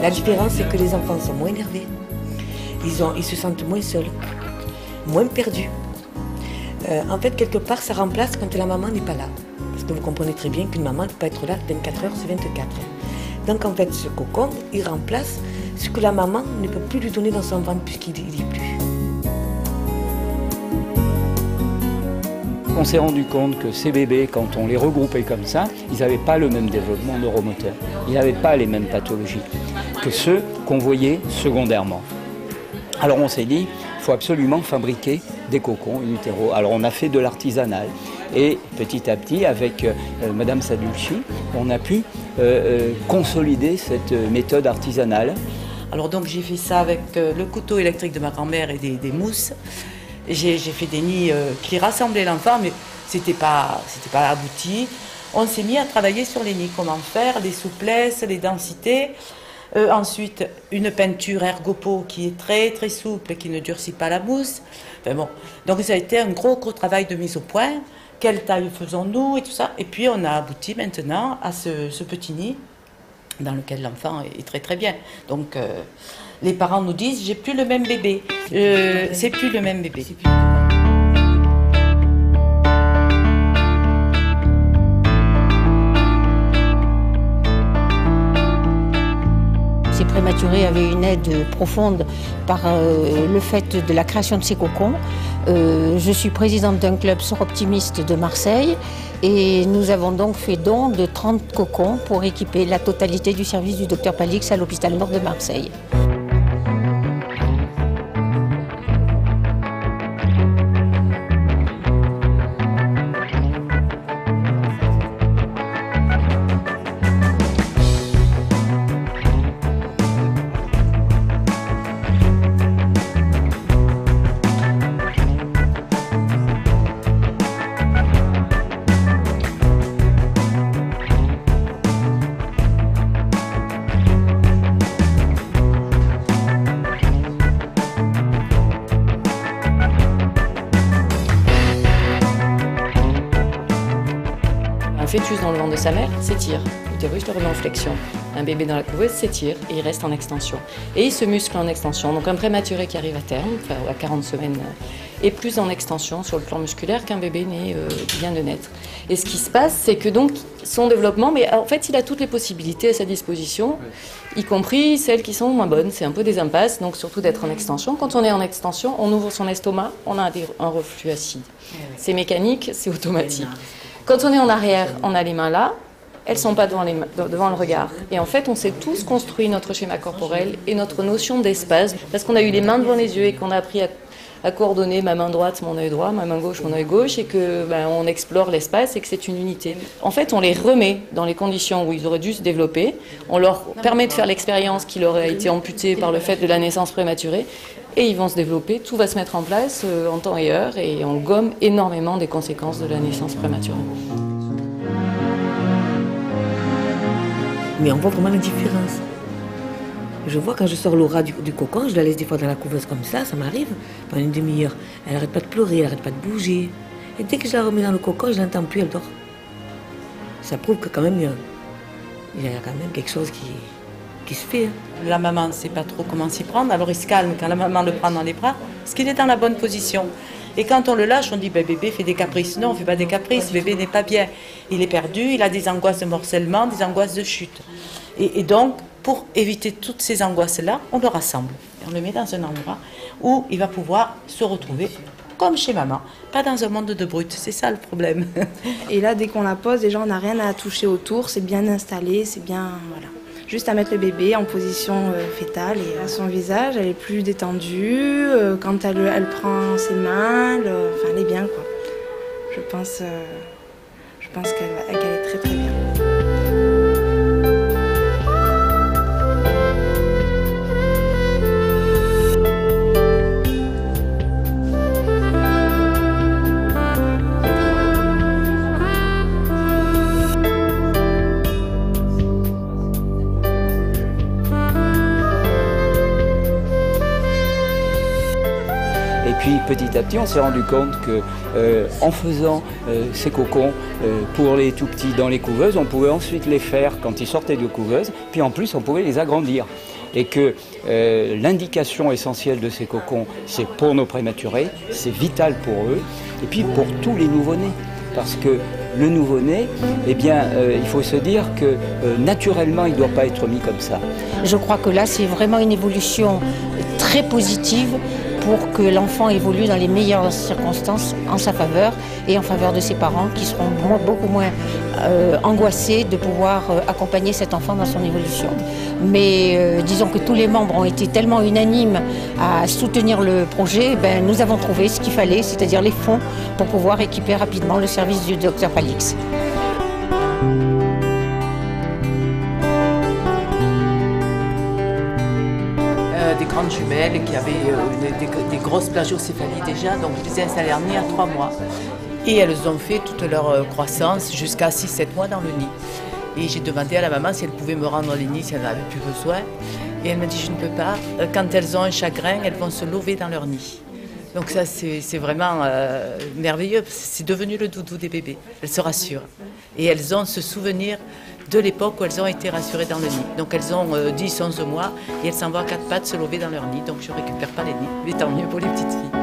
La différence, c'est que les enfants sont moins énervés, ils se sentent moins seuls, moins perdus. En fait, quelque part, ça remplace quand la maman n'est pas là. Parce que vous comprenez très bien qu'une maman ne peut pas être là 24 heures sur 24. Donc en fait, ce cocon, il remplace ce que la maman ne peut plus lui donner dans son ventre puisqu'il n'y est plus. On s'est rendu compte que ces bébés, quand on les regroupait comme ça, ils n'avaient pas le même développement neuromoteur. Ils n'avaient pas les mêmes pathologies que ceux qu'on voyait secondairement. Alors on s'est dit, il faut absolument fabriquer des cocons in utero. Alors on a fait de l'artisanal et petit à petit, avec Madame Sadulci, on a pu consolider cette méthode artisanale. Alors donc j'ai fait ça avec le couteau électrique de ma grand-mère et des mousses. J'ai fait des nids qui rassemblaient l'enfant, mais c'était pas abouti. On s'est mis à travailler sur les nids, comment faire, les souplesses, les densités. Ensuite, une peinture ergopo qui est très très souple et qui ne durcit pas la mousse. Enfin bon. Donc ça a été un gros travail de mise au point. Quelle taille faisons-nous et tout ça. Et puis on a abouti maintenant à ce petit nid dans lequel l'enfant est très très bien. Donc les parents nous disent, j'ai plus le même bébé. C'est plus le même bébé. Ces prématurés avaient une aide profonde par le fait de la création de ces cocons. Je suis présidente d'un club Soroptimiste de Marseille et nous avons donc fait don de 30 cocons pour équiper la totalité du service du Dr Palix à l'hôpital Nord de Marseille. Un fœtus dans le ventre de sa mère s'étire, l'utérus le remet en flexion. Un bébé dans la couveuse s'étire et il reste en extension. Et il se muscle en extension. Donc un prématuré qui arrive à terme, enfin à 40 semaines, est plus en extension sur le plan musculaire qu'un bébé né qui vient de naître. Et ce qui se passe, c'est que donc son développement, mais en fait il a toutes les possibilités à sa disposition, y compris celles qui sont moins bonnes. C'est un peu des impasses, donc surtout d'être en extension. Quand on est en extension, on ouvre son estomac, on a un reflux acide. C'est mécanique, c'est automatique. Quand on est en arrière, on a les mains là, elles ne sont pas devant le regard. Et en fait, on s'est tous construit notre schéma corporel et notre notion d'espace, parce qu'on a eu les mains devant les yeux et qu'on a appris à coordonner ma main droite, mon œil droit, ma main gauche, mon œil gauche, et que on explore l'espace et que c'est une unité. En fait, on les remet dans les conditions où ils auraient dû se développer, on leur permet de faire l'expérience qui leur a été amputée par le fait de la naissance prématurée, et ils vont se développer, tout va se mettre en place en temps et heure, et on gomme énormément des conséquences de la naissance prématurée. Mais on voit vraiment la différence. Je vois quand je sors Laura du cocon, je la laisse des fois dans la couveuse comme ça m'arrive, pendant une demi-heure. Elle n'arrête pas de pleurer, elle n'arrête pas de bouger. Et dès que je la remets dans le cocon, je l'entends plus, elle dort. Ça prouve que quand même, il y a quand même quelque chose qui se fait. La maman ne sait pas trop comment s'y prendre, alors il se calme quand la maman le prend dans les bras, parce qu'il est dans la bonne position. Et quand on le lâche, on dit bébé fait des caprices. Non, on ne fait pas des caprices, bébé n'est pas bien. Il est perdu, il a des angoisses de morcellement, des angoisses de chute. Et donc, pour éviter toutes ces angoisses-là, on le rassemble. Et on le met dans un endroit où il va pouvoir se retrouver comme chez maman, pas dans un monde de brutes, c'est ça le problème. Et là, dès qu'on la pose, déjà on n'a rien à toucher autour, c'est bien installé, c'est bien, voilà. Juste à mettre le bébé en position fétale et à son visage, elle est plus détendue. Quand elle prend ses mains, elle est bien quoi. Je pense qu'elle est très très bien. Et puis petit à petit, on s'est rendu compte que en faisant ces cocons pour les tout petits dans les couveuses, on pouvait ensuite les faire quand ils sortaient de couveuse, puis en plus on pouvait les agrandir. et que l'indication essentielle de ces cocons, c'est pour nos prématurés, c'est vital pour eux, et puis pour tous les nouveau-nés. Parce que le nouveau-né, eh bien, il faut se dire que naturellement, il ne doit pas être mis comme ça. Je crois que là, c'est vraiment une évolution très positive pour que l'enfant évolue dans les meilleures circonstances en sa faveur et en faveur de ses parents qui seront beaucoup moins angoissés de pouvoir accompagner cet enfant dans son évolution. Mais disons que tous les membres ont été tellement unanimes à soutenir le projet, ben, nous avons trouvé ce qu'il fallait, c'est-à-dire les fonds pour pouvoir équiper rapidement le service du Dr Palix. Des grandes jumelles qui avaient des grosses plagiocéphalies déjà, donc je les ai installées en nid à 3 mois. Et elles ont fait toute leur croissance jusqu'à 6-7 mois dans le nid. Et j'ai demandé à la maman si elle pouvait me rendre les nids si elle n'avait plus besoin. Et elle m'a dit je ne peux pas. Quand elles ont un chagrin, elles vont se lever dans leur nid. Donc ça c'est vraiment merveilleux, c'est devenu le doudou des bébés. Elles se rassurent. Et elles ont ce souvenir de l'époque où elles ont été rassurées dans le nid. Donc elles ont 10-11 mois et elles s'en vont à 4 pattes se lever dans leur nid. Donc je ne récupère pas les nids, mais tant mieux pour les petites filles.